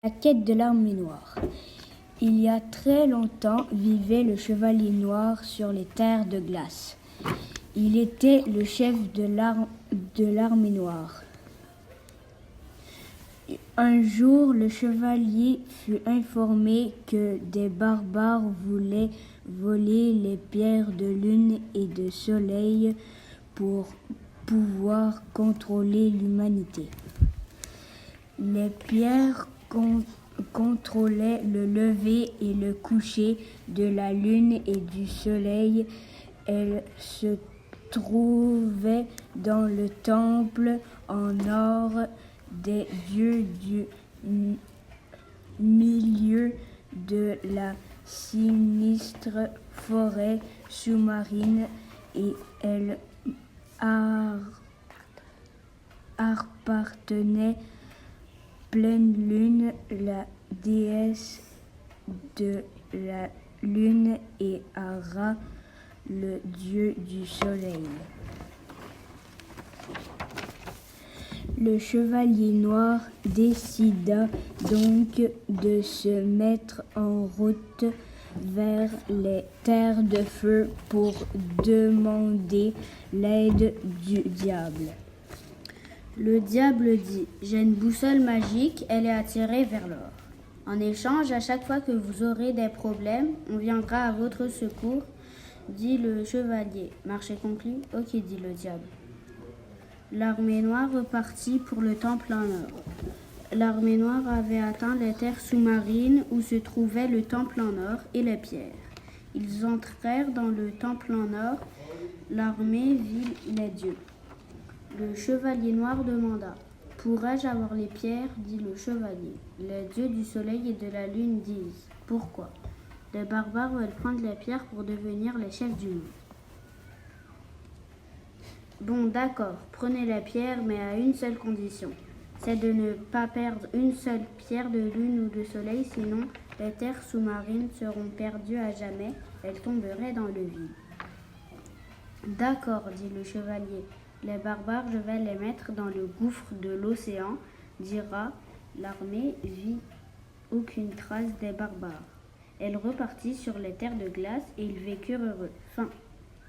La quête de l'armée noire. Il y a très longtemps vivait le chevalier noir sur les terres de glace. Il était le chef de l'armée noire. Un jour, le chevalier fut informé que des barbares voulaient voler les pierres de lune et de soleil pour pouvoir contrôler l'humanité. Les pierres contrôlaient le lever et le coucher de la lune et du soleil. Elles se trouvaient dans le temple en or des dieux du milieu de la sinistre forêt sous-marine et elles appartenaient pleine lune, la déesse de la lune, et à Ra, le dieu du soleil. Le chevalier noir décida donc de se mettre en route vers les terres de feu pour demander l'aide du diable. Le diable dit : « J'ai une boussole magique, elle est attirée vers l'or. En échange, à chaque fois que vous aurez des problèmes, on viendra à votre secours, dit le chevalier. Marché conclu ? Ok, dit le diable. L'armée noire repartit pour le temple en or. L'armée noire avait atteint les terres sous-marines où se trouvait le temple en or et les pierres. Ils entrèrent dans le temple en or. L'armée vit les dieux. Le chevalier noir demanda : « Pourrais-je avoir les pierres ?» dit le chevalier. Les dieux du soleil et de la lune disent : « Pourquoi ? Les barbares veulent prendre les pierres pour devenir les chefs du monde. » Bon, d'accord, prenez les pierres, mais à une seule condition. C'est de ne pas perdre une seule pierre de lune ou de soleil, sinon les terres sous-marines seront perdues à jamais, elles tomberaient dans le vide. D'accord, dit le chevalier. Les barbares, je vais les mettre dans le gouffre de l'océan, dira. L'armée vit aucune trace des barbares. Elle repartit sur les terres de glace et ils vécurent heureux. Fin.